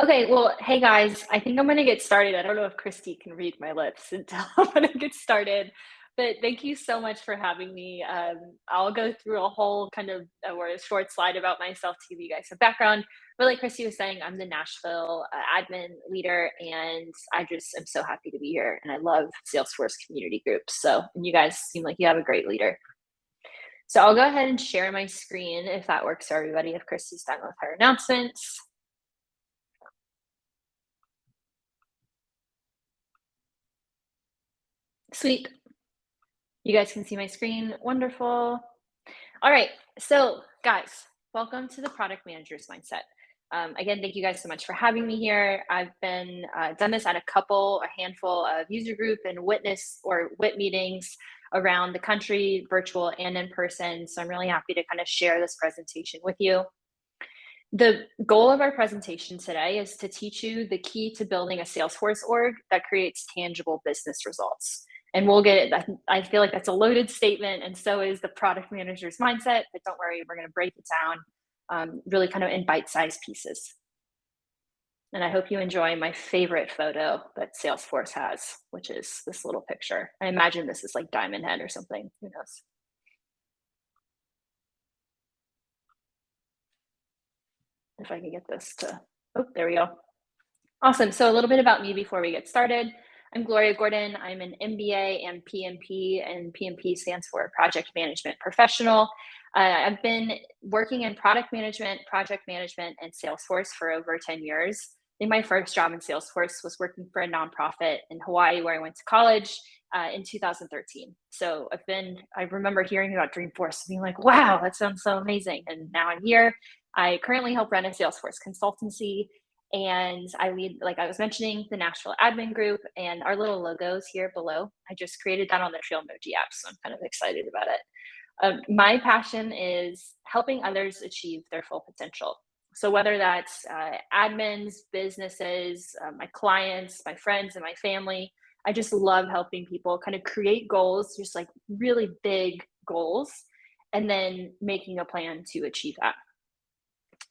Okay, well, hey guys, I think I'm gonna get started. I don't know if Christy can read my lips until I'm gonna get started, but thank you so much for having me. I'll go through a whole kind of or a short slide about myself to give you guys some background. But like Christy was saying, I'm the Nashville admin leader, and I just am so happy to be here. And I love Salesforce community groups. So, and you guys seem like you have a great leader. So I'll go ahead and share my screen if that works for everybody. If Christy's done with her announcements. Sweet. You guys can see my screen. Wonderful. All right. So, guys, welcome to the Product Manager's Mindset. Again, thank you guys so much for having me here. I've been done this at a handful of user group and witness or WIT meetings around the country, virtual and in person. So I'm really happy to kind of share this presentation with you. The goal of our presentation today is to teach you the key to building a Salesforce org that creates tangible business results. And we'll get it. I feel like that's a loaded statement, and so is the product manager's mindset, but don't worry, we're going to break it down really kind of in bite-sized pieces. And I hope you enjoy my favorite photo that Salesforce has, which is this little picture. I imagine this is like Diamond Head or something, who knows? If I can get this to, oh, there we go. Awesome. So a little bit about me before we get started. I'm Gloria Gordon. I'm an MBA and PMP, and PMP stands for Project Management Professional. I've been working in product management, project management, and Salesforce for over 10 years. I think my first job in Salesforce was working for a nonprofit in Hawaii where I went to college in 2013. So I remember hearing about Dreamforce and being like, wow, that sounds so amazing. And now I'm here. I currently help run a Salesforce consultancy, and I lead, like I was mentioning, the Nashville admin group, and our little logos here below. I just created that on the Trailmoji app, so I'm kind of excited about it. My passion is helping others achieve their full potential. So whether that's admins, businesses, my clients, my friends, and my family, I just love helping people kind of create goals, just like really big goals, and then making a plan to achieve that.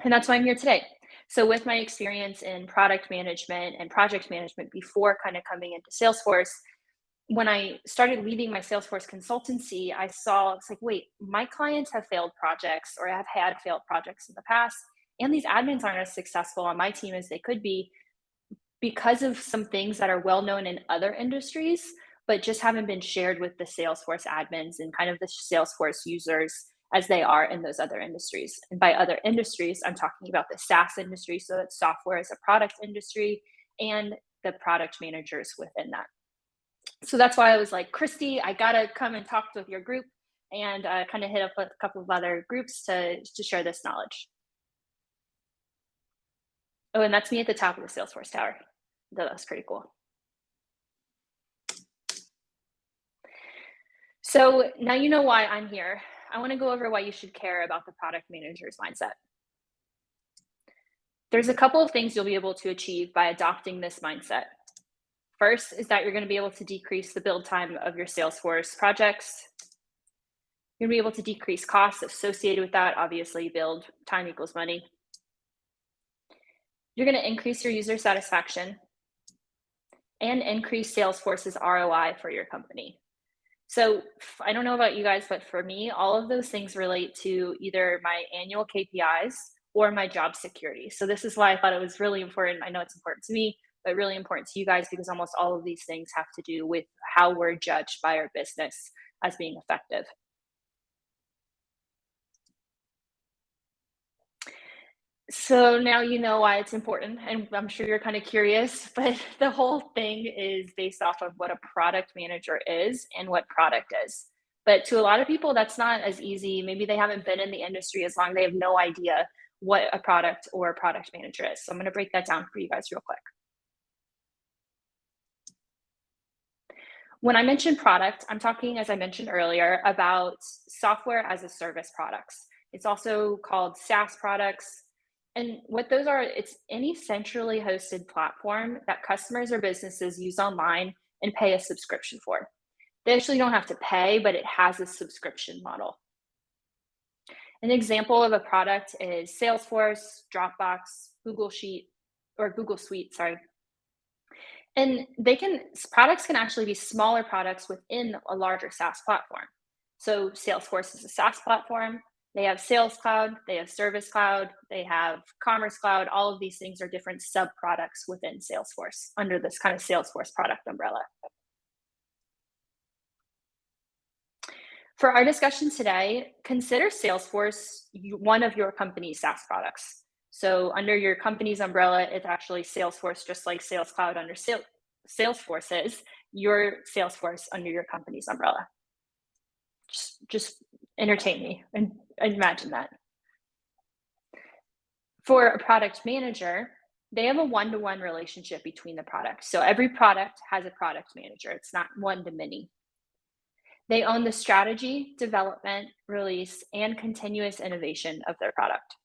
And that's why I'm here today. So with my experience in product management and project management before kind of coming into Salesforce, when I started leading my Salesforce consultancy, I saw it's like, wait, my clients have failed projects or have had failed projects in the past, and these admins aren't as successful on my team as they could be because of some things that are well known in other industries, but just haven't been shared with the Salesforce admins and kind of the Salesforce users as they are in those other industries. And by other industries, I'm talking about the SaaS industry, so that's software as a product industry, and the product managers within that. So that's why I was like, Christy, I gotta come and talk with your group and kind of hit up with a couple of other groups to share this knowledge. Oh, and that's me at the top of the Salesforce tower. That was pretty cool. So now you know why I'm here. I want to go over why you should care about the product manager's mindset. There's a couple of things you'll be able to achieve by adopting this mindset. First is that you're going to be able to decrease the build time of your Salesforce projects. You're going to be able to decrease costs associated with that. Obviously, build time equals money. You're going to increase your user satisfaction and increase Salesforce's ROI for your company. So I don't know about you guys, but for me, all of those things relate to either my annual KPIs or my job security. So this is why I thought it was really important. I know it's important to me, but really important to you guys because almost all of these things have to do with how we're judged by our business as being effective. So now you know why it's important, and I'm sure you're kind of curious, but the whole thing is based off of what a product manager is and what product is. But to a lot of people, that's not as easy. Maybe they haven't been in the industry as long, they have no idea what a product or a product manager is. So I'm going to break that down for you guys real quick. When I mention product, I'm talking, as I mentioned earlier, about software as a service products. It's also called SaaS products. And what those are, it's any centrally hosted platform that customers or businesses use online and pay a subscription for. They actually don't have to pay, but it has a subscription model. An example of a product is Salesforce, Dropbox, Google Sheet, or Google Suite, sorry. And products can actually be smaller products within a larger SaaS platform. So Salesforce is a SaaS platform. They have Sales Cloud, they have Service Cloud, they have Commerce Cloud. All of these things are different sub products within Salesforce under this kind of Salesforce product umbrella. For our discussion today, consider Salesforce one of your company's SaaS products. So under your company's umbrella, it's actually Salesforce, just like Sales Cloud under Salesforce is, your Salesforce under your company's umbrella. Just entertain me and imagine that. For a product manager, they have a one-to-one relationship between the products. So every product has a product manager. It's not one to many. They own the strategy, development, release, and continuous innovation of their product.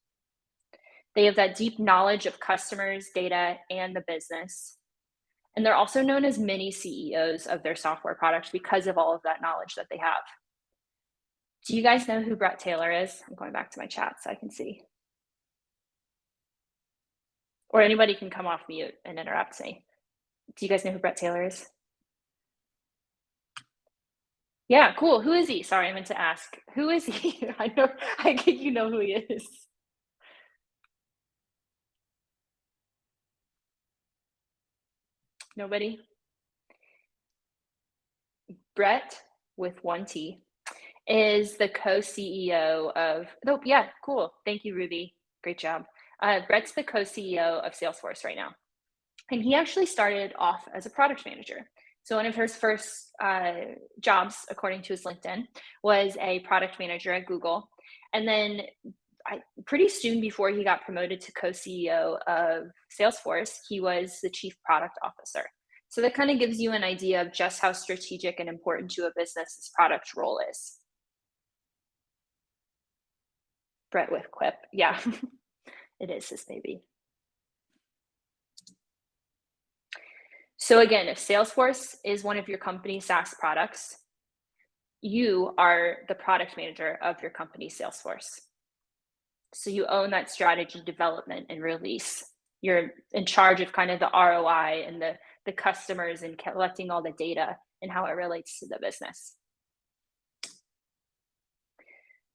They have that deep knowledge of customers, data, and the business. And they're also known as mini CEOs of their software products because of all of that knowledge that they have. Do you guys know who Brett Taylor is? I'm going back to my chat so I can see. Or anybody can come off mute and interrupt me. Do you guys know who Brett Taylor is? Yeah, cool. Who is he? Sorry, I meant to ask. Who is he? I think you know who he is. Nobody? Brett, with one T, is the co-CEO of, oh, yeah, cool. Thank you, Ruby. Great job. Brett's the co-CEO of Salesforce right now. And he actually started off as a product manager. So one of his first jobs, according to his LinkedIn, was a product manager at Google. And then pretty soon before he got promoted to co-CEO of Salesforce, he was the chief product officer. So that kind of gives you an idea of just how strategic and important to a business this product role is. Brett with Quip, yeah, it is his baby. So again, if Salesforce is one of your company's SaaS products, you are the product manager of your company's Salesforce. So you own that strategy, development, and release. You're in charge of kind of the ROI and the customers and collecting all the data and how it relates to the business.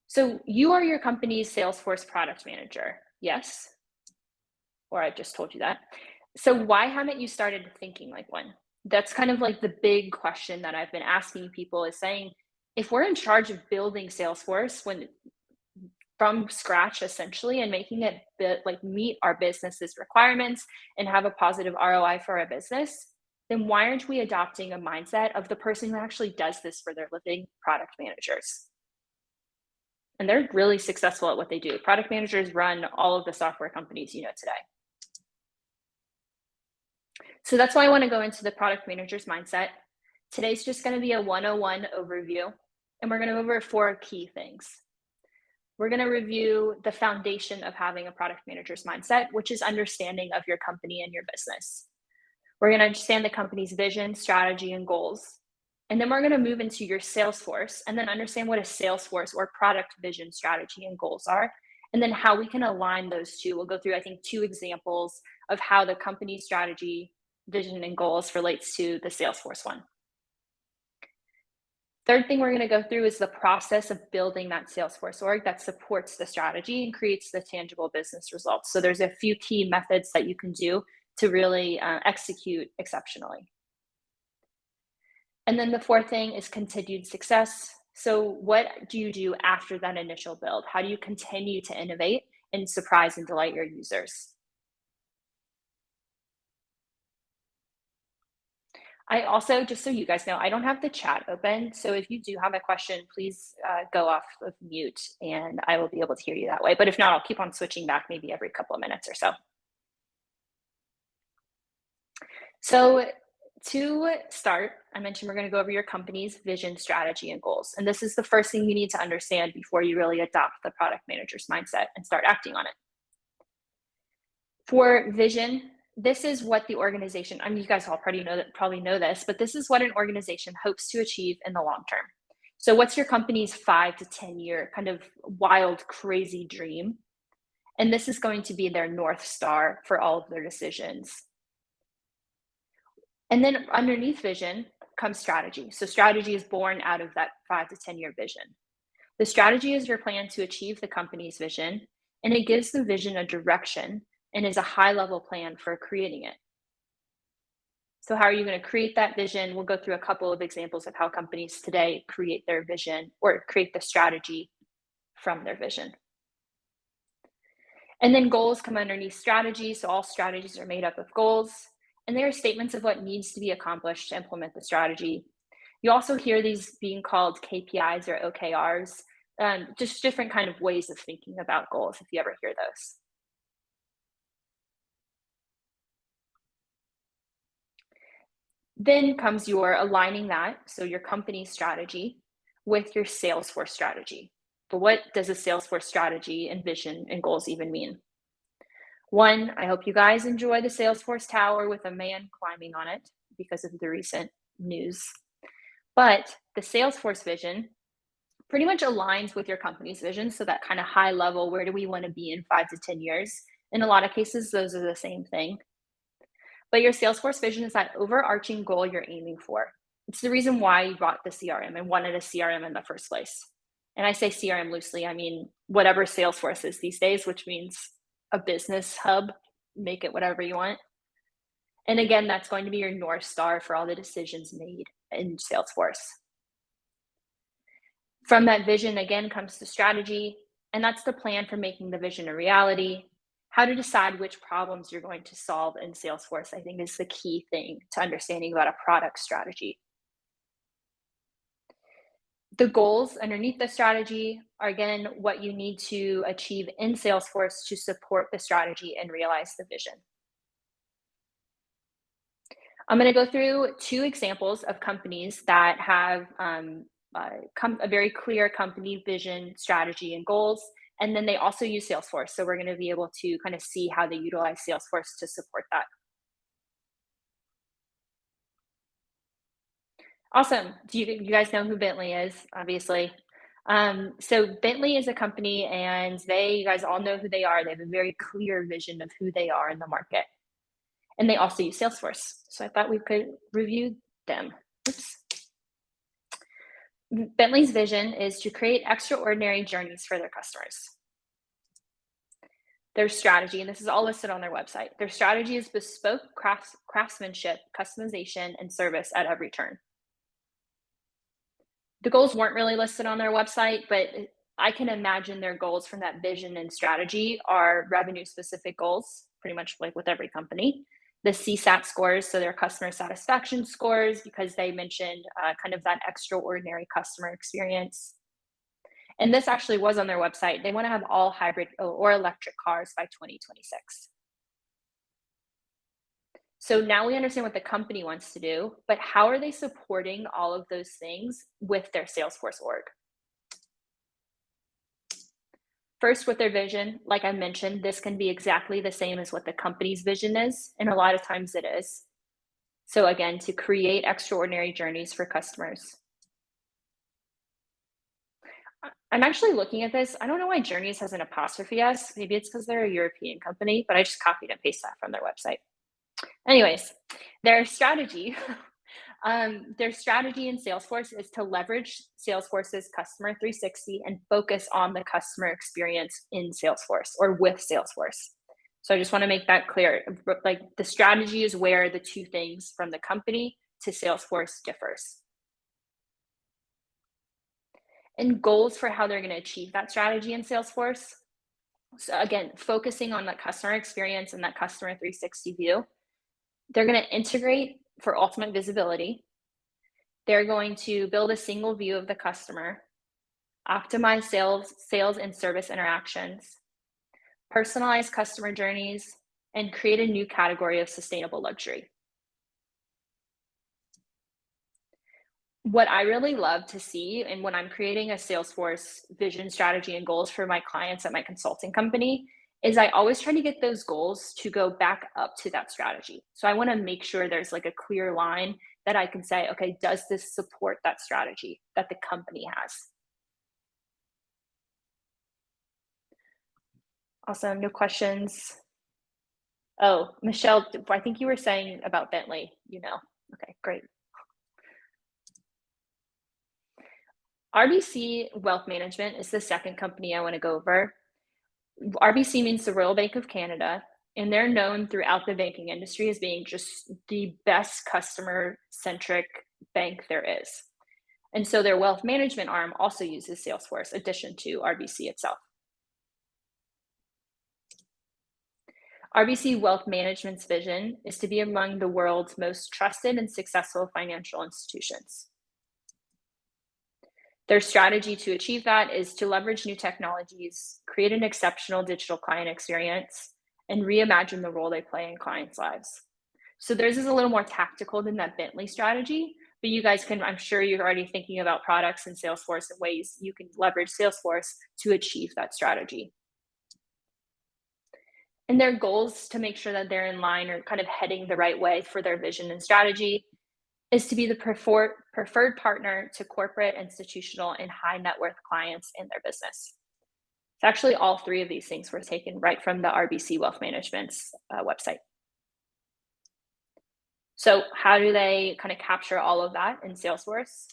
So you are your company's Salesforce product manager, yes? Or I just told you that. So why haven't you started thinking like one? That's kind of like the big question that I've been asking people, is saying, if we're in charge of building Salesforce from scratch essentially, and making it meet our business's requirements and have a positive ROI for our business, then why aren't we adopting a mindset of the person who actually does this for their living, product managers? And they're really successful at what they do. Product managers run all of the software companies you know today. So that's why I want to go into the product manager's mindset. Today's just going to be a 101 overview, and we're going to go over 4 key things. We're going to review the foundation of having a product manager's mindset, which is understanding of your company and your business. We're going to understand the company's vision, strategy, and goals. And then we're going to move into your Salesforce and then understand what a Salesforce or product vision, strategy, and goals are, and then how we can align those two. We'll go through, I think, 2 examples of how the company's strategy, vision, and goals relates to the Salesforce one. Third thing we're going to go through is the process of building that Salesforce org that supports the strategy and creates the tangible business results. So there's a few key methods that you can do to really execute exceptionally. And then the 4th thing is continued success. So what do you do after that initial build? How do you continue to innovate and surprise and delight your users? I also, just so you guys know, I don't have the chat open. So if you do have a question, please go off of mute and I will be able to hear you that way. But if not, I'll keep on switching back maybe every couple of minutes or so. So to start, I mentioned we're going to go over your company's vision, strategy, and goals. And this is the first thing you need to understand before you really adopt the product manager's mindset and start acting on it. For vision, this is what the organization, I mean, you guys all probably know this, but this is what an organization hopes to achieve in the long term. So what's your company's 5 to 10 year kind of wild, crazy dream? And this is going to be their North Star for all of their decisions. And then underneath vision comes strategy. So strategy is born out of that 5 to 10 year vision. The strategy is your plan to achieve the company's vision, and it gives the vision a direction and is a high level plan for creating it. So how are you going to create that vision? We'll go through a couple of examples of how companies today create their vision or create the strategy from their vision. And then goals come underneath strategy. So all strategies are made up of goals, and they are statements of what needs to be accomplished to implement the strategy. You also hear these being called KPIs or OKRs, just different kind of ways of thinking about goals if you ever hear those. Then comes your aligning that, so your company strategy with your Salesforce strategy. But what does a Salesforce strategy and vision and goals even mean? One, I hope you guys enjoy the Salesforce Tower with a man climbing on it because of the recent news. But the Salesforce vision pretty much aligns with your company's vision. So that kind of high level, where do we want to be in 5 to 10 years? In a lot of cases, those are the same thing. But your Salesforce vision is that overarching goal you're aiming for. It's the reason why you bought the CRM and wanted a CRM in the first place. And I say CRM loosely, I mean whatever Salesforce is these days, which means a business hub, make it whatever you want. And again, that's going to be your North Star for all the decisions made in Salesforce. From that vision, again, comes the strategy, and that's the plan for making the vision a reality. How to decide which problems you're going to solve in Salesforce, I think, is the key thing to understanding about a product strategy. The goals underneath the strategy are, again, what you need to achieve in Salesforce to support the strategy and realize the vision. I'm going to go through 2 examples of companies that have a very clear company vision, strategy, and goals. And then they also use Salesforce. So we're going to be able to kind of see how they utilize Salesforce to support that. Awesome. Do you guys know who Bentley is? Obviously. So Bentley is a company, and you guys all know who they are. They have a very clear vision of who they are in the market. And they also use Salesforce. So I thought we could review them. Oops. Bentley's vision is to create extraordinary journeys for their customers. Their strategy, and this is all listed on their website, their strategy is bespoke craftsmanship, customization, and service at every turn. The goals weren't really listed on their website, but I can imagine their goals from that vision and strategy are revenue specific goals, pretty much like with every company. The CSAT scores, so their customer satisfaction scores, because they mentioned kind of that extraordinary customer experience. And this actually was on their website. They want to have all hybrid or electric cars by 2026. So now we understand what the company wants to do, but how are they supporting all of those things with their Salesforce org? First, with their vision, like I mentioned, this can be exactly the same as what the company's vision is, and a lot of times it is. So again, to create extraordinary journeys for customers. I'm actually looking at this. I don't know why Journeys has an apostrophe S. Maybe it's because they're a European company, but I just copied and pasted that from their website. Anyways, their strategy, their strategy in Salesforce is to leverage Salesforce's Customer 360 and focus on the customer experience in Salesforce or with Salesforce. So I just want to make that clear. Like the strategy is where the 2 things from the company to Salesforce differs. And goals for how they're going to achieve that strategy in Salesforce. So again, focusing on that customer experience and that customer 360 view. They're going to integrate for ultimate visibility. They're going to build a single view of the customer, optimize sales and service interactions, personalize customer journeys, and create a new category of sustainable luxury. What I really love to see, and when I'm creating a Salesforce vision, strategy, and goals for my clients at my consulting company, is I always try to get those goals to go back up to that strategy. So I want to make sure there's like a clear line that I can say, okay, does this support that strategy that the company has? Awesome. No questions. Oh, Michelle, I think you were saying about Bentley, Okay, great. RBC Wealth Management is the second company I want to go over. RBC means the Royal Bank of Canada, and they're known throughout the banking industry as being just the best customer centric bank there is. And so their wealth management arm also uses Salesforce, addition to RBC itself. RBC Wealth Management's vision is to be among the world's most trusted and successful financial institutions. Their strategy to achieve that is to leverage new technologies, create an exceptional digital client experience, and reimagine the role they play in clients' lives. So theirs is a little more tactical than that Bentley strategy, but you guys can, I'm sure you're already thinking about products in Salesforce and ways you can leverage Salesforce to achieve that strategy. And their goals to make sure that they're in line or kind of heading the right way for their vision and strategy is to be the preferred partner to corporate, institutional, and high net worth clients in their business. It's actually all three of these things were taken right from the RBC Wealth Management's website. So how do they kind of capture all of that in Salesforce?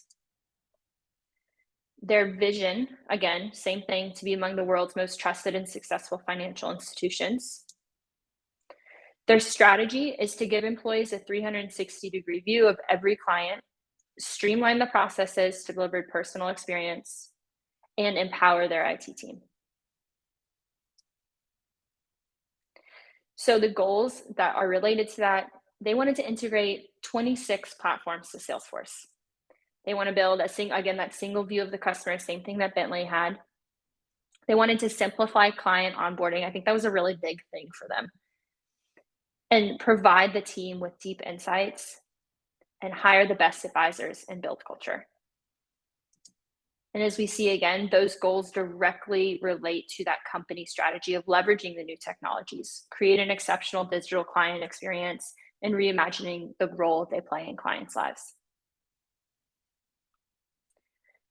Their vision, again, same thing, to be among the world's most trusted and successful financial institutions. Their strategy is to give employees a 360-degree view of every client, streamline the processes to deliver personal experience, and empower their IT team. So the goals that are related to that, they wanted to integrate 26 platforms to Salesforce. They want to build that single view of the customer, same thing that Bentley had. They wanted to simplify client onboarding. I think that was a really big thing for them. And provide the team with deep insights and hire the best advisors and build culture. And as we see again, those goals directly relate to that company strategy of leveraging the new technologies, create an exceptional digital client experience, and reimagining the role they play in clients' lives.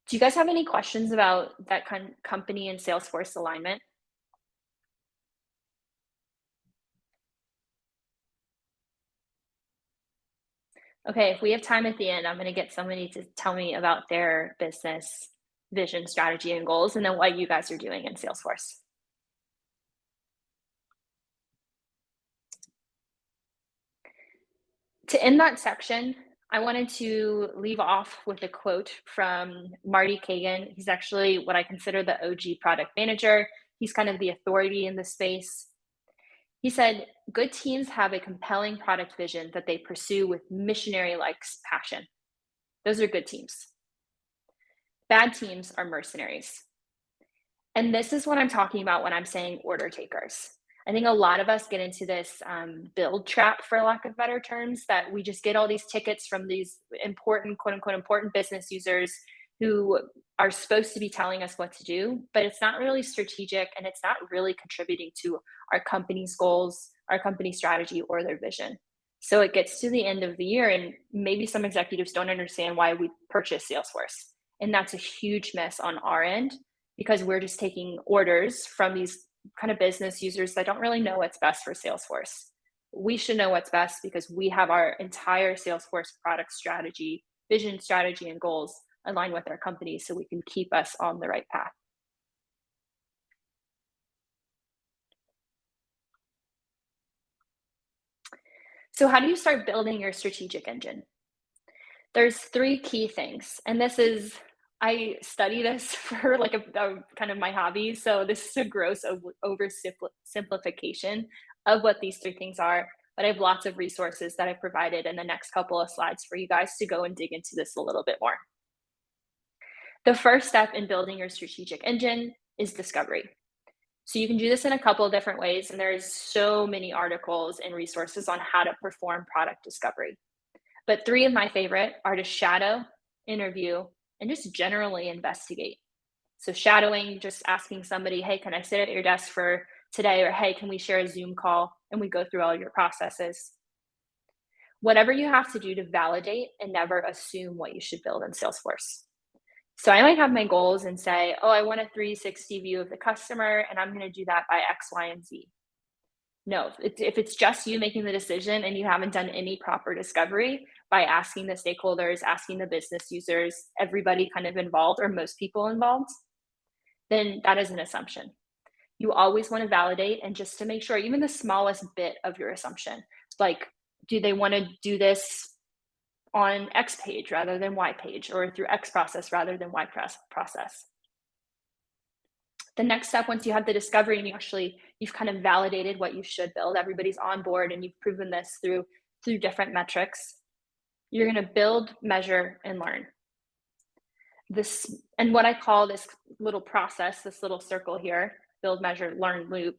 Do you guys have any questions about that company and Salesforce alignment? Okay, if we have time at the end, I'm going to get somebody to tell me about their business vision, strategy, and goals, and then what you guys are doing in Salesforce. To end that section, I wanted to leave off with a quote from Marty Kagan. He's actually what I consider the OG product manager. He's kind of the authority in the space. He said, good teams have a compelling product vision that they pursue with missionary-like passion. Those are good teams. Bad teams are mercenaries. And this is what I'm talking about when I'm saying order takers. I think a lot of us get into this build trap, for lack of better terms, that we just get all these tickets from these important, quote unquote, important business users who are supposed to be telling us what to do, but it's not really strategic and it's not really contributing to our company's goals, our company strategy, or their vision. So it gets to the end of the year and maybe some executives don't understand why we purchase Salesforce. And that's a huge miss on our end because we're just taking orders from these kind of business users that don't really know what's best for Salesforce. We should know what's best because we have our entire Salesforce product strategy, vision, strategy, and goals align with our company so we can keep us on the right path. So how do you start building your strategic engine? There's three key things, and I study this for like a kind of my hobby. So this is a gross oversimplification of what these three things are. But I have lots of resources that I've provided in the next couple of slides for you guys to go and dig into this a little bit more. The first step in building your strategic engine is discovery. So you can do this in a couple of different ways, and there's so many articles and resources on how to perform product discovery. But three of my favorite are to shadow, interview, and just generally investigate. So shadowing, just asking somebody, hey, can I sit at your desk for today? Or hey, can we share a Zoom call? And we go through all your processes. Whatever you have to do to validate and never assume what you should build in Salesforce. So I might have my goals and say, oh, I want a 360 view of the customer, and I'm going to do that by X, Y, and Z. No, if it's just you making the decision and you haven't done any proper discovery by asking the stakeholders, asking the business users, everybody kind of involved or most people involved, then that is an assumption. You always want to validate, and just to make sure, even the smallest bit of your assumption, like, do they want to do this on X page rather than Y page, or through X process rather than Y process? The next step, once you have the discovery and you've kind of validated what you should build, everybody's on board, and you've proven this through different metrics, you're going to build, measure, and learn. This, and what I call this little process, this little circle here, build, measure, learn loop,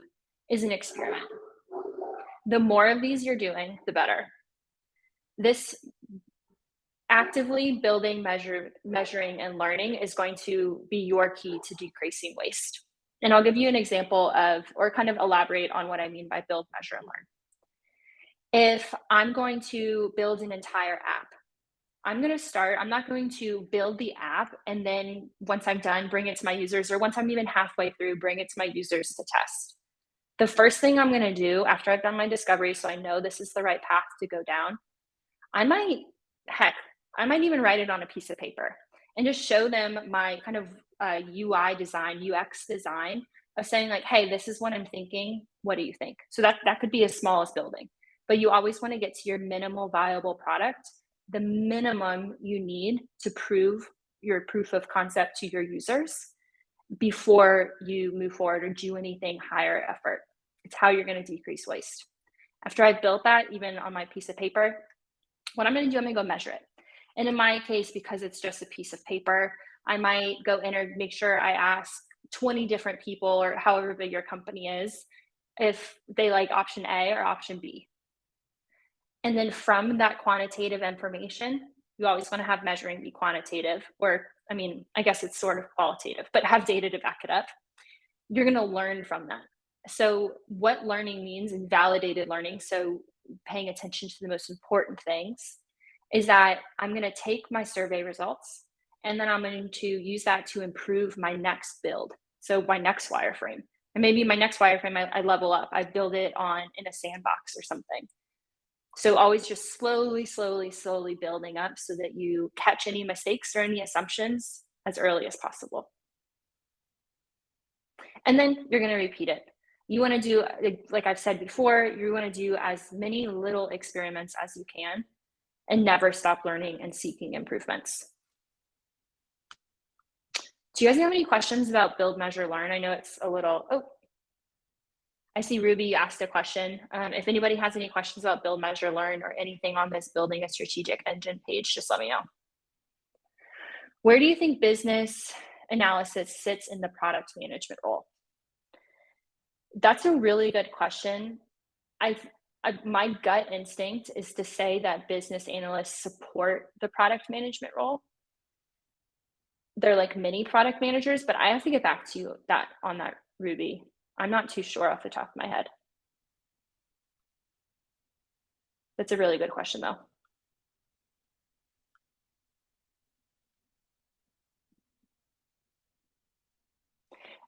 is an experiment. The more of these you're doing, the better. This actively building, measuring, and learning is going to be your key to decreasing waste. And I'll give you an example of, or kind of elaborate on what I mean by build, measure, and learn. If I'm going to build an entire app, I'm not going to build the app and then once I'm done, bring it to my users, or once I'm even halfway through, bring it to my users to test. The first thing I'm going to do after I've done my discovery, so I know this is the right path to go down, I might even write it on a piece of paper and just show them my kind of UI design, UX design of saying like, hey, this is what I'm thinking. What do you think? So that could be as small as building, but you always want to get to your minimal viable product, the minimum you need to prove your proof of concept to your users before you move forward or do anything higher effort. It's how you're going to decrease waste. After I've built that, even on my piece of paper, what I'm going to do, I'm going to go measure it. And in my case, because it's just a piece of paper, I might go in and make sure I ask 20 different people, or however big your company is, if they like option A or option B. And then from that quantitative information, you always want to have measuring be quantitative, or I mean, I guess it's sort of qualitative, but have data to back it up. You're going to learn from that. So what learning means, and validated learning, so paying attention to the most important things, is that I'm going to take my survey results and then I'm going to use that to improve my next build. So my next wireframe, and maybe my next wireframe, I level up, I build it in a sandbox or something. So always just slowly building up so that you catch any mistakes or any assumptions as early as possible. And then you're going to repeat it. You want to do, like I've said before, you want to do as many little experiments as you can and never stop learning and seeking improvements. Do you guys have any questions about build, measure, learn? I know it's a little, I see Ruby asked a question. If anybody has any questions about build, measure, learn, or anything on this building a strategic engine page, just let me know. Where do you think business analysis sits in the product management role? That's a really good question. My gut instinct is to say that business analysts support the product management role. They're like mini product managers, but I have to get back to you on that, Ruby. I'm not too sure off the top of my head. That's a really good question, though.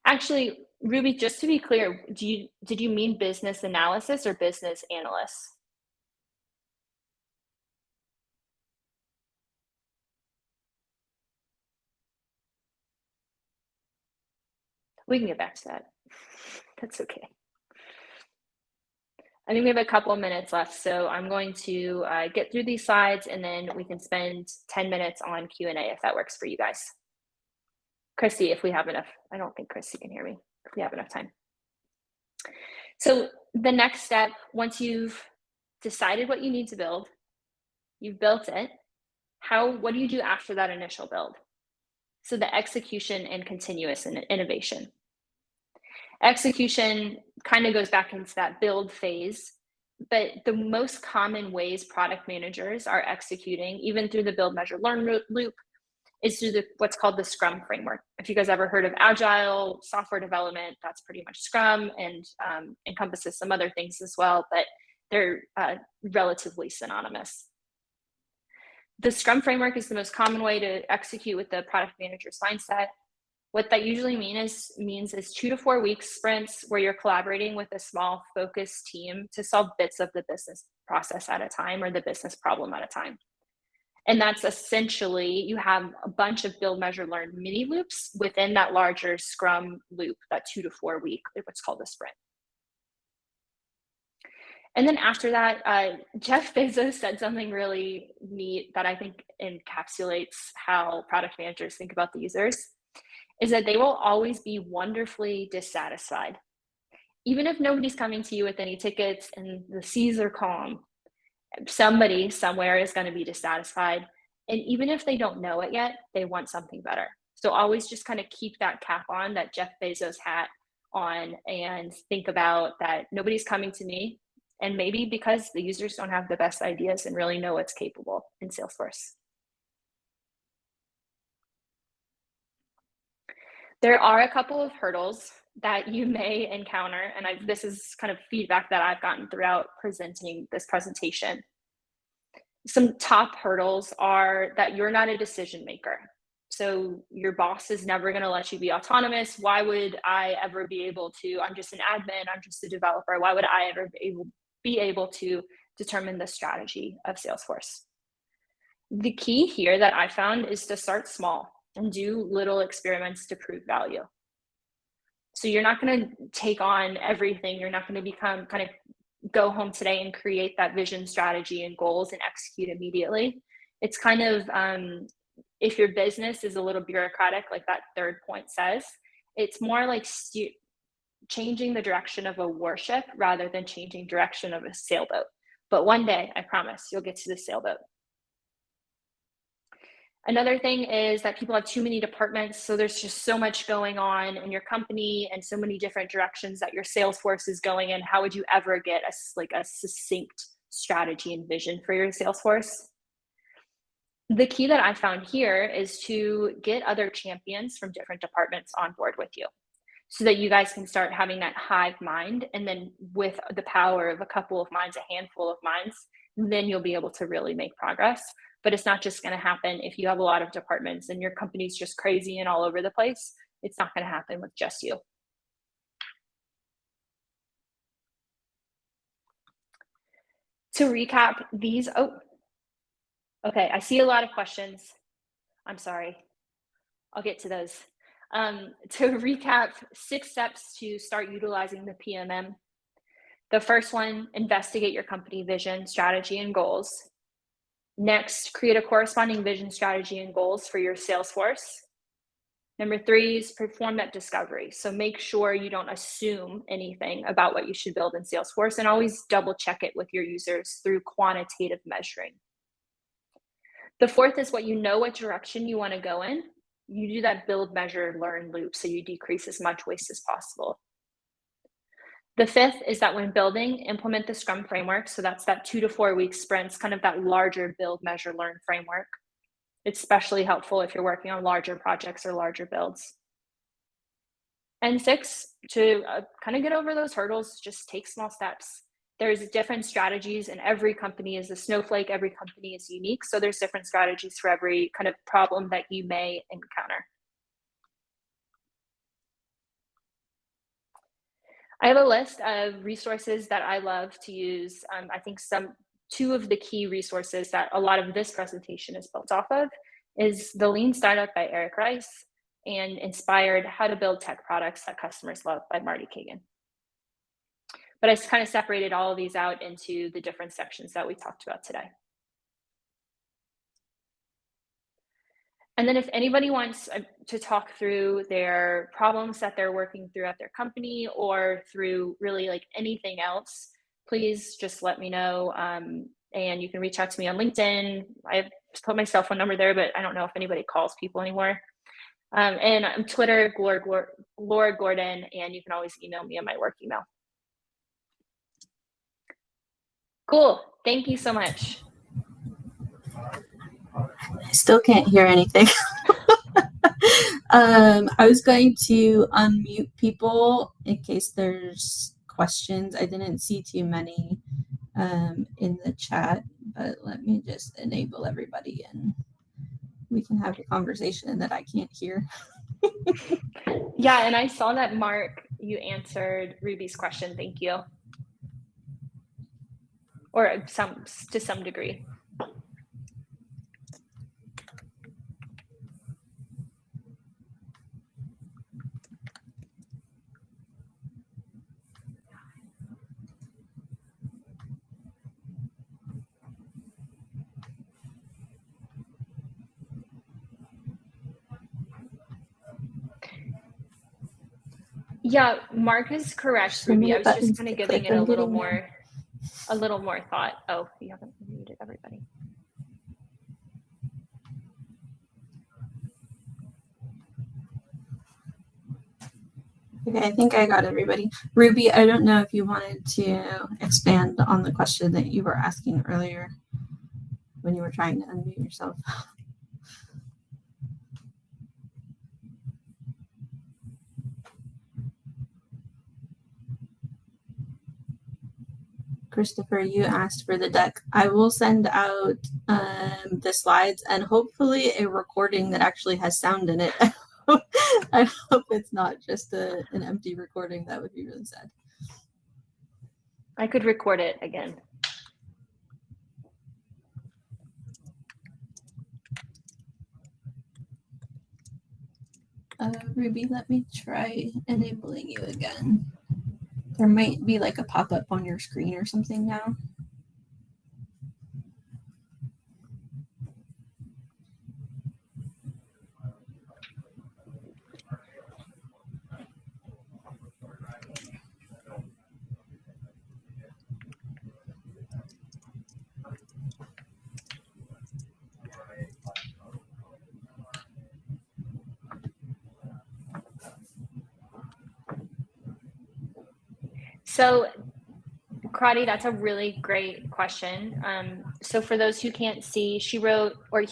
Actually, Ruby, just to be clear, did you mean business analysis or business analysts? We can get back to that. That's okay. I think we have a couple of minutes left, so I'm going to get through these slides, and then we can spend 10 minutes on Q&A if that works for you guys. Christy, if we have enough. I don't think Christy can hear me, if we have enough time. So the next step, once you've decided what you need to build, you've built it, what do you do after that initial build? So the execution and continuous innovation. Execution kind of goes back into that build phase, but the most common ways product managers are executing, even through the build, measure, learn loop, is through what's called the Scrum framework. If you guys ever heard of Agile software development, that's pretty much Scrum, and encompasses some other things as well, but they're relatively synonymous. The Scrum framework is the most common way to execute with the product manager's mindset. What that usually means is 2 to 4 week sprints where you're collaborating with a small focused team to solve bits of the business process at a time or the business problem at a time. And that's essentially, you have a bunch of build, measure, learn mini loops within that larger Scrum loop, that 2 to 4 week, what's called a sprint. And then after that, Jeff Bezos said something really neat that I think encapsulates how product managers think about the users, is that they will always be wonderfully dissatisfied. Even if nobody's coming to you with any tickets and the seas are calm, somebody somewhere is going to be dissatisfied. And even if they don't know it yet, they want something better. So always just kind of keep that cap on, that Jeff Bezos hat on, and think about that nobody's coming to me. And maybe because the users don't have the best ideas and really know what's capable in Salesforce. There are a couple of hurdles that you may encounter, and this is kind of feedback that I've gotten throughout presenting this presentation. Some top hurdles are that you're not a decision maker. So your boss is never going to let you be autonomous. Why would I ever be able to? I'm just an admin, I'm just a developer. Why would I ever be able to determine the strategy of Salesforce? The key here that I found is to start small and do little experiments to prove value. So you're not going to take on everything. You're not going to become kind of go home today and create that vision, strategy, and goals and execute immediately. It's kind of, if your business is a little bureaucratic, like that third point says, it's more like changing the direction of a warship rather than changing direction of a sailboat. But one day, I promise, you'll get to the sailboat. Another thing is that people have too many departments, so there's just so much going on in your company and so many different directions that your Salesforce is going in. How would you ever get a succinct strategy and vision for your Salesforce? The key that I found here is to get other champions from different departments on board with you, so that you guys can start having that hive mind, and then with the power of a couple of minds, a handful of minds, then you'll be able to really make progress. But it's not just going to happen if you have a lot of departments and your company's just crazy and all over the place. It's not going to happen with just you. To recap these, okay, I see a lot of questions. I'm sorry. I'll get to those. To recap, 6 steps to start utilizing the PMM. The first one, investigate your company vision, strategy, and goals. Next, create a corresponding vision, strategy, and goals for your Salesforce. Number 3 is perform that discovery. So make sure you don't assume anything about what you should build in Salesforce, and always double check it with your users through quantitative measuring. The 4th is what direction you want to go in. You do that build, measure, learn loop so you decrease as much waste as possible. The 5th is that when building, implement the Scrum framework. So that's that 2 to 4 week sprints, kind of that larger build, measure, learn framework. It's especially helpful if you're working on larger projects or larger builds. And 6, to kind of get over those hurdles, just take small steps. There's different strategies, and every company is a snowflake. Every company is unique. So there's different strategies for every kind of problem that you may encounter. I have a list of resources that I love to use. I think 2 of the key resources that a lot of this presentation is built off of is The Lean Startup by Eric Rice and Inspired: How to Build Tech Products That Customers Love by Marty Kagan. But I kind of separated all of these out into the different sections that we talked about today. And then if anybody wants to talk through their problems that they're working through at their company, or through really like anything else, please just let me know. And you can reach out to me on LinkedIn. I've put my cell phone number there, but I don't know if anybody calls people anymore. And on Twitter, Laura Gordon, and you can always email me on my work email. Cool. Thank you so much. I still can't hear anything. I was going to unmute people in case there's questions. I didn't see too many in the chat, but let me just enable everybody and we can have a conversation that I can't hear. Yeah, and I saw that, Mark, you answered Ruby's question. Thank you. Or to some degree. Yeah, Mark is correct, So many Ruby. I was just buttons kind to of giving click it a on little getting more thought. Oh, you haven't muted everybody. Okay, I think I got everybody. Ruby, I don't know if you wanted to expand on the question that you were asking earlier when you were trying to unmute yourself. Christopher, you asked for the deck. I will send out the slides and hopefully a recording that actually has sound in it. I hope it's not just an empty recording. That would be really sad. I could record it again. Ruby, let me try enabling you again. There might be like a pop-up on your screen or something now. So, Crotty, that's a really great question. So for those who can't see, he wrote, what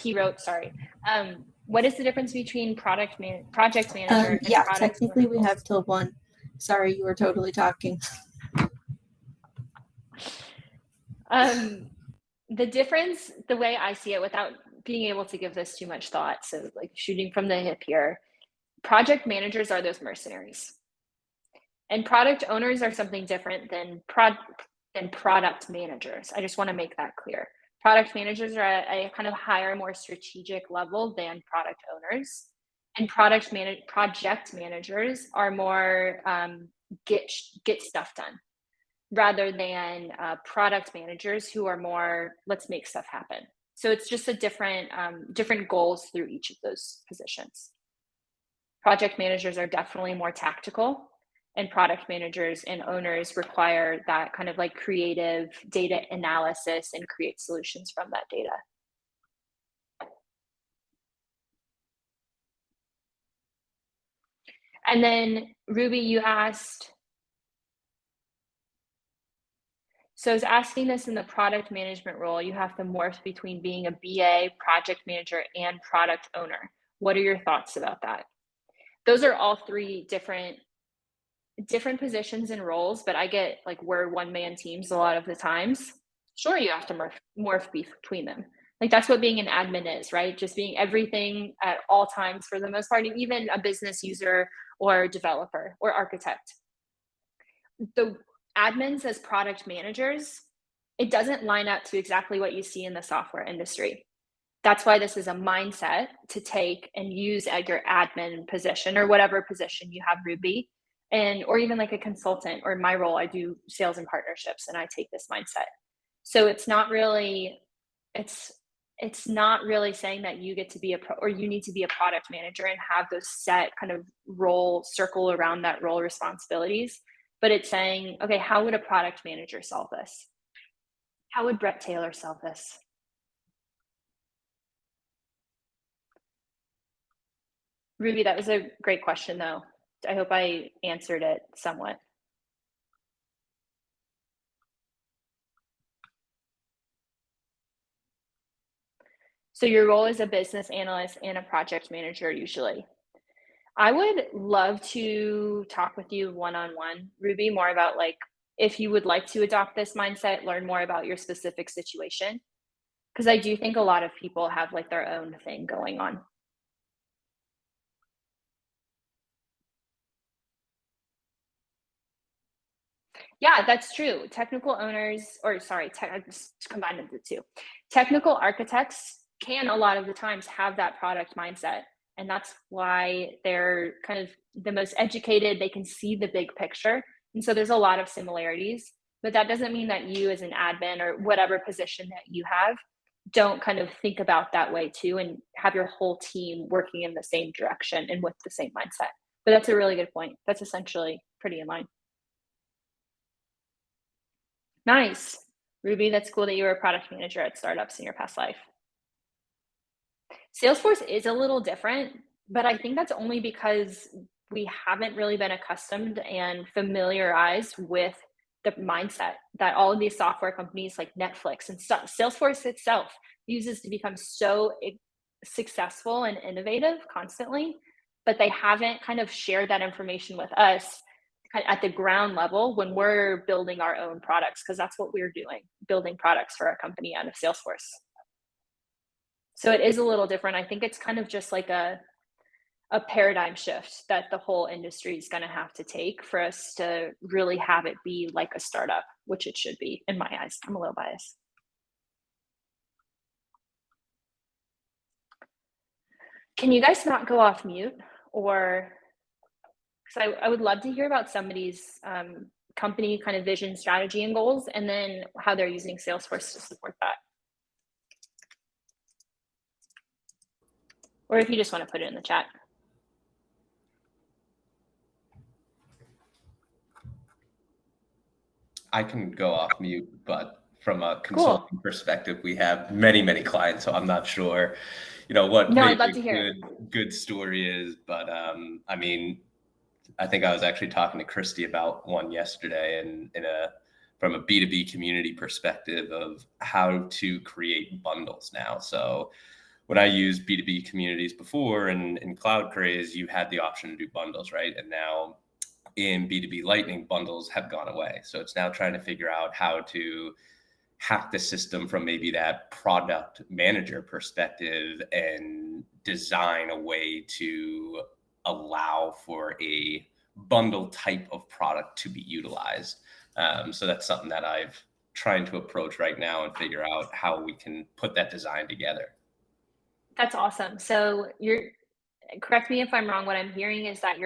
is the difference between project manager and yeah, product technically we manager? have till 1. Sorry, you were totally talking. The difference, the way I see it, without being able to give this too much thought, so like shooting from the hip here, project managers are those mercenaries. And product owners are something different than product managers. I just want to make that clear. Product managers are at a kind of higher, more strategic level than product owners. And project managers are more get stuff done, rather than product managers who are more let's make stuff happen. So it's just a different goals through each of those positions. Project managers are definitely more tactical, and product managers and owners require that kind of like creative data analysis and create solutions from that data. And then Ruby, you asked, so I was asking this in the product management role, you have to morph between being a BA, project manager, and product owner. What are your thoughts about that? Those are all three different positions and roles, but I get like we're one-man teams a lot of the times. Sure, you have to morph between them. Like that's what being an admin is, right? Just being everything at all times for the most part, even a business user or developer or architect. The admins as product managers, it doesn't line up to exactly what you see in the software industry. That's why this is a mindset to take and use at your admin position or whatever position you have, Ruby, and or even like a consultant, or in my role, I do sales and partnerships and I take this mindset. So it's not really saying that you get to be or you need to be a product manager and have those set kind of role circle around that role responsibilities, but it's saying, okay, how would a product manager solve this? How would Brett Taylor solve this? Ruby, that was a great question though. I hope I answered it somewhat. So your role is a business analyst and a project manager usually. I would love to talk with you one-on-one, Ruby, more about like if you would like to adopt this mindset, learn more about your specific situation. Because I do think a lot of people have like their own thing going on. Yeah, that's true. Technical owners, or sorry, I just combined the two. Technical architects can a lot of the times have that product mindset. And that's why they're kind of the most educated. They can see the big picture. And so there's a lot of similarities, but that doesn't mean that you as an admin or whatever position that you have don't kind of think about that way too and have your whole team working in the same direction and with the same mindset. But that's a really good point. That's essentially pretty in line. Nice. Ruby, that's cool that you were a product manager at startups in your past life. Salesforce is a little different, but I think that's only because we haven't really been accustomed and familiarized with the mindset that all of these software companies like Netflix and stuff, Salesforce itself uses to become so successful and innovative constantly, but they haven't kind of shared that information with us at the ground level when we're building our own products, because that's what we're doing, building products for our company out of Salesforce. So it is a little different. I think it's kind of just like a paradigm shift that the whole industry is going to have to take for us to really have it be like a startup, which it should be in my eyes. I'm a little biased. Can you guys not go off mute? Or because I would love to hear about somebody's company kind of vision, strategy, and goals, and then how they're using Salesforce to support that. Or if you just want to put it in the chat. I can go off mute, but from a consulting perspective, we have many, many clients, so I'm not sure, what I'd love to hear good story is. But I mean, I think I was actually talking to Christy about one yesterday, and from a B2B community perspective of how to create bundles now. So when I used B2B communities before and in Cloud Craze, you had the option to do bundles, right? And now in B2B Lightning, bundles have gone away. So it's now trying to figure out how to hack the system from maybe that product manager perspective and design a way to allow for a bundle type of product to be utilized. So that's something that I've trying to approach right now and figure out how we can put that design together. That's awesome. So correct me if I'm wrong, what I'm hearing is that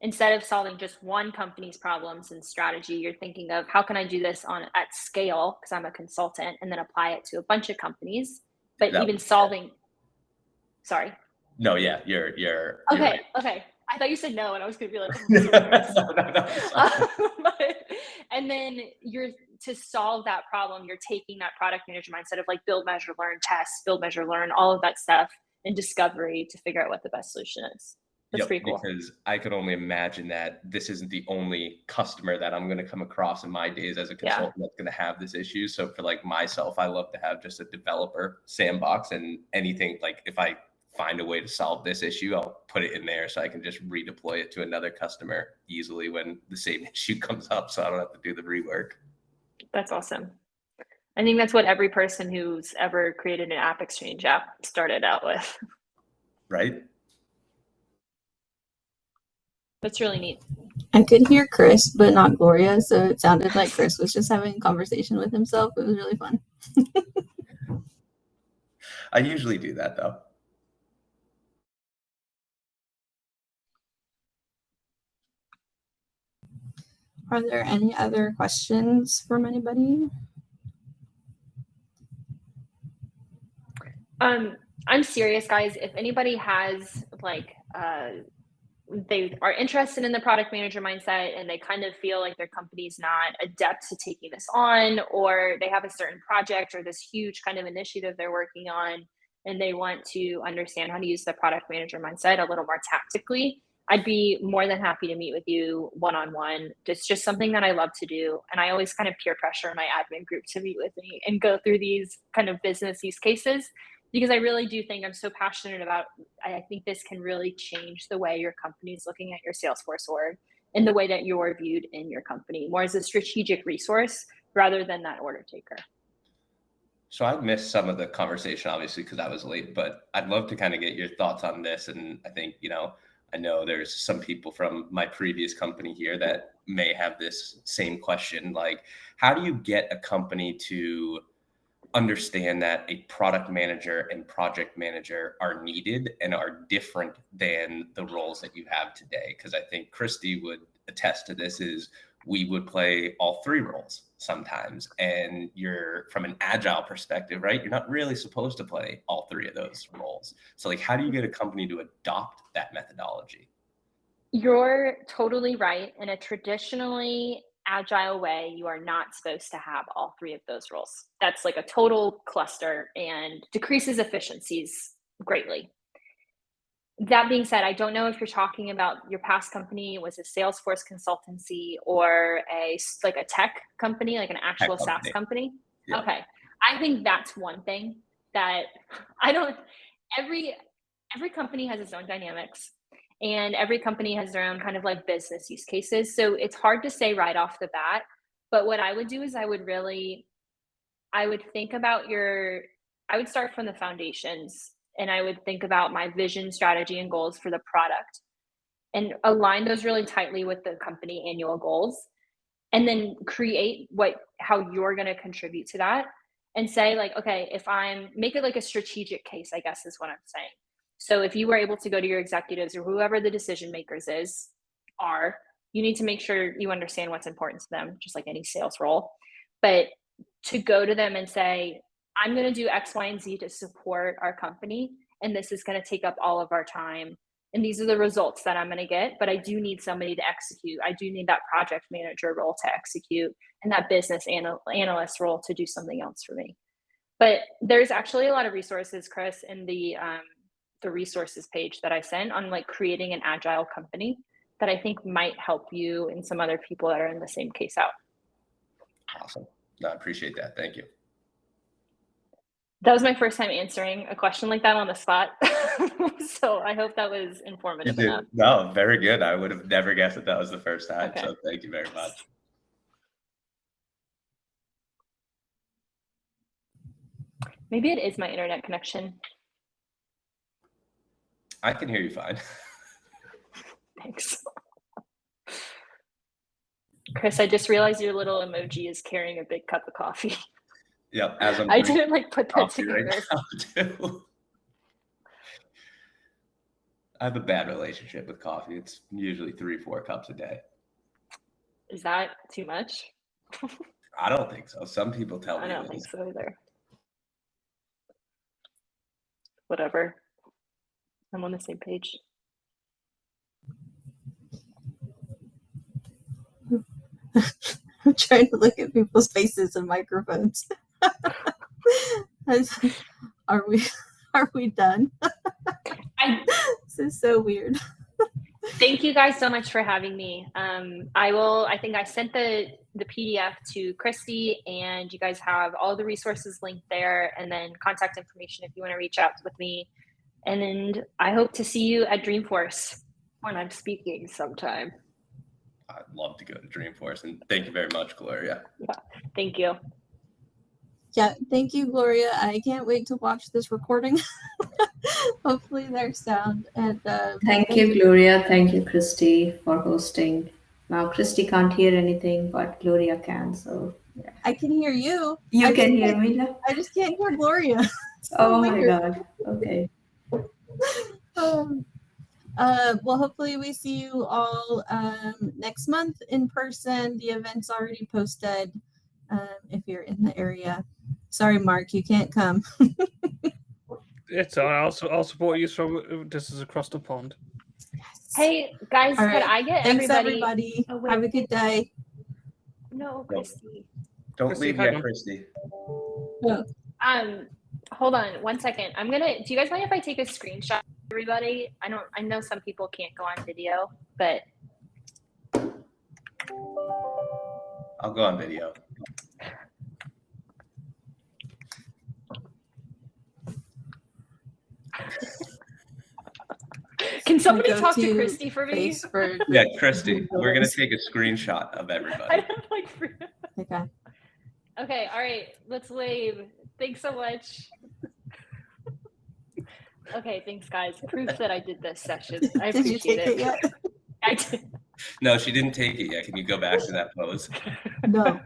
instead of solving just one company's problems and strategy, you're thinking of how can I do this at scale, because I'm a consultant, and then apply it to a bunch of companies, but even solving, sorry. No, yeah, you're okay. Right. Okay. I thought you said no, and I was going to be like, and then to solve that problem, you're taking that product manager mindset of like build, measure, learn, test, build, measure, learn, all of that stuff, and discovery to figure out what the best solution is. That's pretty cool. Because I could only imagine that this isn't the only customer that I'm going to come across in my days as a consultant that's going to have this issue. So for like myself, I love to have just a developer sandbox, and anything like if I find a way to solve this issue, I'll put it in there so I can just redeploy it to another customer easily when the same issue comes up, so I don't have to do the rework. That's awesome. I think that's what every person who's ever created an app exchange app started out with. Right? That's really neat. I could hear Chris, but not Gloria, so it sounded like Chris was just having a conversation with himself. It was really fun. I usually do that, though. Are there any other questions from anybody? I'm serious, guys. If anybody has like they are interested in the product manager mindset and they kind of feel like their company's not adept to taking this on, or they have a certain project or this huge kind of initiative they're working on and they want to understand how to use the product manager mindset a little more tactically, I'd be more than happy to meet with you one-on-one. It's just something that I love to do. And I always kind of peer pressure my admin group to meet with me and go through these kind of business use cases, because I really do think I'm so passionate about, I think this can really change the way your company is looking at your Salesforce org and the way that you're viewed in your company, more as a strategic resource rather than that order taker. So I missed some of the conversation, obviously, because I was late, but I'd love to kind of get your thoughts on this. And I think, I know there's some people from my previous company here that may have this same question. Like, how do you get a company to understand that a product manager and project manager are needed and are different than the roles that you have today? Because I think Christy would attest to this, is we would play all three roles sometimes. And you're, from an agile perspective, right? You're not really supposed to play all three of those roles. So like, how do you get a company to adopt that methodology? You're totally right. In a traditionally agile way, you are not supposed to have all three of those roles. That's like a total cluster and decreases efficiencies greatly. That being said, I don't know if you're talking about your past company was a Salesforce consultancy or a tech company, like an actual SaaS company. Yeah. Okay. I think that's one thing that every company has its own dynamics, and every company has their own kind of like business use cases. So it's hard to say right off the bat, but what I would do is I would start from the foundations, and I would think about my vision, strategy, and goals for the product and align those really tightly with the company annual goals, and then create how you're going to contribute to that, and say like, okay, make it like a strategic case, I guess is what I'm saying. So if you were able to go to your executives or whoever the decision makers you need to make sure you understand what's important to them, just like any sales role. But to go to them and say, I'm going to do X, Y, and Z to support our company, and this is going to take up all of our time, and these are the results that I'm going to get, but I do need somebody to execute. I do need that project manager role to execute, and that business analyst role to do something else for me. But there's actually a lot of resources, Chris, in the resources page that I sent on like creating an agile company that I think might help you and some other people that are in the same case out. Awesome. No, I appreciate that. Thank you. That was my first time answering a question like that on the spot. So I hope that was informative enough. No, very good. I would have never guessed that was the first time. Okay. So thank you very much. Maybe it is my internet connection. I can hear you fine. Thanks. Chris, I just realized your little emoji is carrying a big cup of coffee. Yep. I didn't put that together. Right now too. I have a bad relationship with coffee. It's usually 3-4 cups a day. Is that too much? I don't think so. Some people tell me. I don't think so either. Whatever. I'm on the same page. I'm trying to look at people's faces and microphones. Are we done? This is so weird. Thank you guys so much for having me. I think I sent the PDF to Christy, and you guys have all the resources linked there, and then contact information if you want to reach out with me. And I hope to see you at Dreamforce when I'm speaking sometime. I'd love to go to Dreamforce, and thank you very much, Gloria. Yeah, thank you. Yeah, thank you, Gloria. I can't wait to watch this recording. Hopefully there's sound. And thank you, Gloria. Thank you, Christy, for hosting. Now, Christy can't hear anything, but Gloria can. So yeah. I can hear you. You can hear me now? I just can't hear Gloria. Oh my God. Okay. Well, hopefully we see you all next month in person. The event's already posted if you're in the area. Sorry, Mark, you can't come. It's all right. I'll support you from distance across the pond. Yes. Hey guys, all right. Could I get Thanks, everybody? Oh, have a good day. No, Christy. Don't leave yet, Christy. Hold on 1 second. Do you guys mind if I take a screenshot of everybody? I know some people can't go on video, but I'll go on video. Can somebody talk to Christy for me? Yeah, Christy, we're going to take a screenshot of everybody. Okay. Okay, all right. Let's wave. Thanks so much. Okay, thanks guys. Proof that I did this session. I Did you appreciate take it yet? I did. No, she didn't take it yet. Can you go back to that pose? No.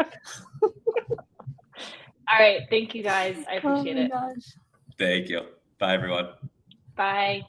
All right, thank you guys. I Oh appreciate my it. gosh. Thank you. Bye, everyone. Bye.